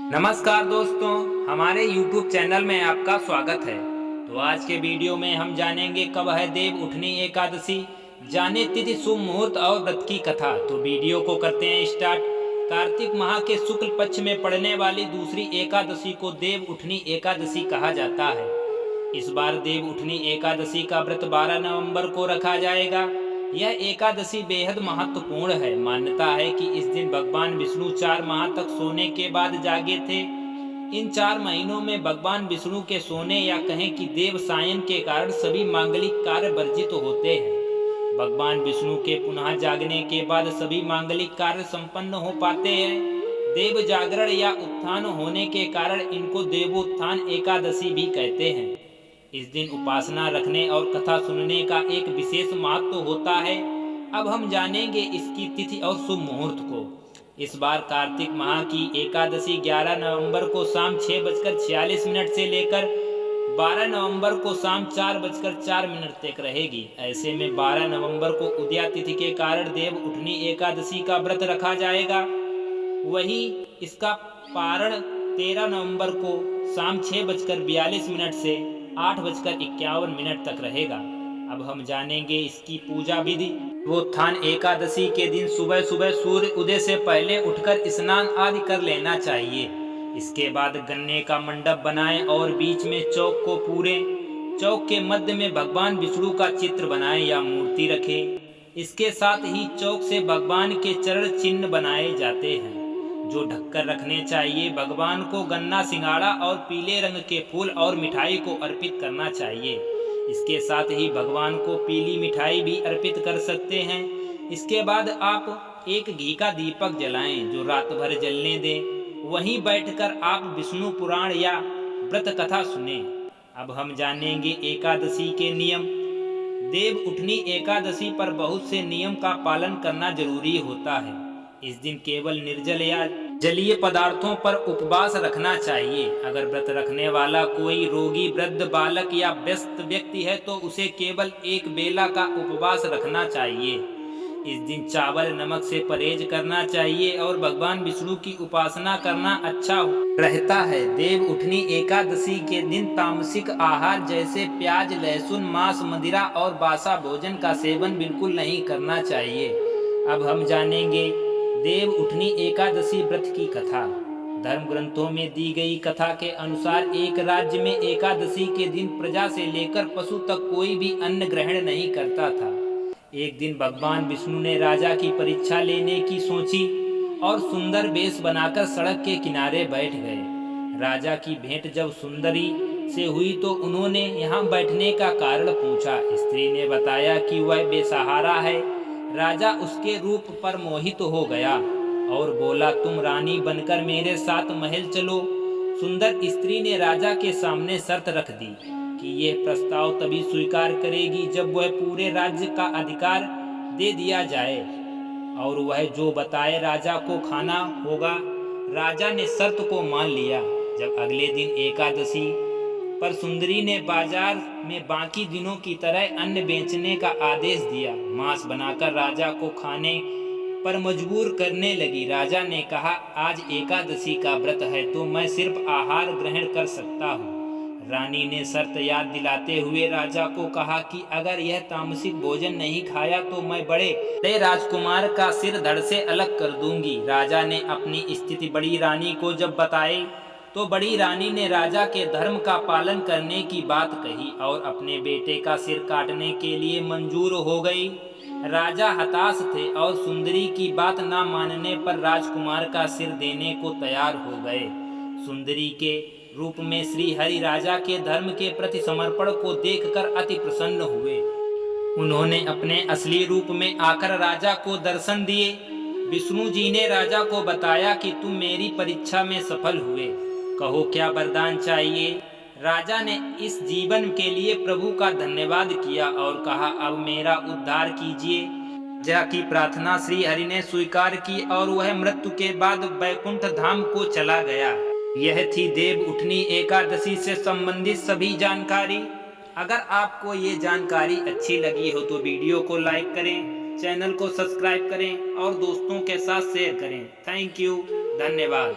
नमस्कार दोस्तों, हमारे YouTube चैनल में आपका स्वागत है। तो आज के वीडियो में हम जानेंगे कब है देव उठनी एकादशी, जाने तिथि, शुभ मुहूर्त और व्रत की कथा। तो वीडियो को करते हैं स्टार्ट। कार्तिक माह के शुक्ल पक्ष में पड़ने वाली दूसरी एकादशी को देव उठनी एकादशी कहा जाता है। इस बार देव उठनी एकादशी का व्रत 12 नवंबर को रखा जाएगा। यह एकादशी बेहद महत्वपूर्ण है। मान्यता है कि इस दिन भगवान विष्णु 4 माह तक सोने के बाद जागे थे। इन 4 महीनों में भगवान विष्णु के सोने या कहें कि देव सायन के कारण सभी मांगलिक कार्य वर्जित होते हैं। भगवान विष्णु के पुनः जागने के बाद सभी मांगलिक कार्य संपन्न हो पाते हैं। देव जागरण या उत्थान होने के कारण इनको देवोत्थान एकादशी भी कहते हैं। इस दिन उपासना रखने और कथा सुनने का एक विशेष महत्व होता है। अब हम जानेंगे इसकी तिथि और शुभ मुहूर्त को। इस बार कार्तिक माह की एकादशी 11 नवंबर को शाम 6:46 से लेकर 12 नवंबर को शाम 4:04 तक रहेगी। ऐसे में 12 नवंबर को उदया तिथि के कारण देव उठनी एकादशी का व्रत रखा जाएगा। वही इसका पारण 13 नवंबर को शाम 6:42 से 8:51 तक रहेगा। अब हम जानेंगे इसकी पूजा विधि। उत्थान एकादशी के दिन सुबह सुबह सूर्य उदय से पहले उठकर स्नान आदि कर लेना चाहिए। इसके बाद गन्ने का मंडप बनाएं और बीच में चौक को पूरे चौक के मध्य में भगवान विष्णु का चित्र बनाएं या मूर्ति रखें। इसके साथ ही चौक से भगवान के चरण चिन्ह बनाए जाते हैं जो ढककर रखने चाहिए। भगवान को गन्ना, सिंघाड़ा और पीले रंग के फूल और मिठाई को अर्पित करना चाहिए। इसके साथ ही भगवान को पीली मिठाई भी अर्पित कर सकते हैं। इसके बाद आप एक घी का दीपक जलाएं जो रात भर जलने दें। वहीं बैठकर आप विष्णु पुराण या व्रत कथा सुने। अब हम जानेंगे एकादशी के नियम। देव उठनी एकादशी पर बहुत से नियम का पालन करना जरूरी होता है। इस दिन केवल निर्जल या जलीय पदार्थों पर उपवास रखना चाहिए। अगर व्रत रखने वाला कोई रोगी, वृद्ध, बालक या व्यस्त व्यक्ति है तो उसे केवल एक बेला का उपवास रखना चाहिए। इस दिन चावल, नमक से परहेज करना चाहिए और भगवान विष्णु की उपासना करना अच्छा रहता है। देव उठनी एकादशी के दिन तामसिक आहार जैसे प्याज, लहसुन, मांस, मदिरा और बासा भोजन का सेवन बिल्कुल नहीं करना चाहिए। अब हम जानेंगे देव उठनी एकादशी व्रत की कथा। धर्म ग्रंथों में दी गई कथा के अनुसार एक राज्य में एकादशी के दिन प्रजा से लेकर पशु तक कोई भी अन्न ग्रहण नहीं करता था। एक दिन भगवान विष्णु ने राजा की परीक्षा लेने की सोची और सुंदर वेश बनाकर सड़क के किनारे बैठ गए। राजा की भेंट जब सुंदरी से हुई तो उन्होंने यहाँ बैठने का कारण पूछा। स्त्री ने बताया कि वह बेसहारा है। राजा उसके रूप पर मोहित हो गया और बोला, तुम रानी बनकर मेरे साथ महल चलो। सुंदर स्त्री ने राजा के सामने शर्त रख दी कि यह प्रस्ताव तभी स्वीकार करेगी जब वह पूरे राज्य का अधिकार दे दिया जाए और वह जो बताए राजा को खाना होगा। राजा ने शर्त को मान लिया। जब अगले दिन एकादशी पर सुंदरी ने बाजार में बाकी दिनों की तरह अन्न बेचने का आदेश दिया। मांस बनाकर राजा को खाने पर मजबूर करने लगी। राजा ने कहा, आज एकादशी का व्रत है तो मैं सिर्फ आहार ग्रहण कर सकता हूँ। रानी ने शर्त याद दिलाते हुए राजा को कहा कि अगर यह तामसिक भोजन नहीं खाया तो मैं बड़े राजकुमार का सिर धड़ से अलग कर दूंगी। राजा ने अपनी स्थिति बड़ी रानी को जब बताई तो बड़ी रानी ने राजा के धर्म का पालन करने की बात कही और अपने बेटे का सिर काटने के लिए मंजूर हो गई। राजा हताश थे और सुंदरी की बात न मानने पर राजकुमार का सिर देने को तैयार हो गए। सुंदरी के रूप में श्री हरि राजा के धर्म के प्रति समर्पण को देखकर अति प्रसन्न हुए। उन्होंने अपने असली रूप में आकर राजा को दर्शन दिए। विष्णु जी ने राजा को बताया कि तुम मेरी परीक्षा में सफल हुए, कहो क्या वरदान चाहिए। राजा ने इस जीवन के लिए प्रभु का धन्यवाद किया और कहा, अब मेरा उद्धार कीजिए। राजा की प्रार्थना श्री हरि ने स्वीकार की और वह मृत्यु के बाद वैकुंठ धाम को चला गया। यह थी देव उठनी एकादशी से संबंधित सभी जानकारी। अगर आपको ये जानकारी अच्छी लगी हो तो वीडियो को लाइक करें, चैनल को सब्सक्राइब करें और दोस्तों के साथ शेयर करें। थैंक यू, धन्यवाद।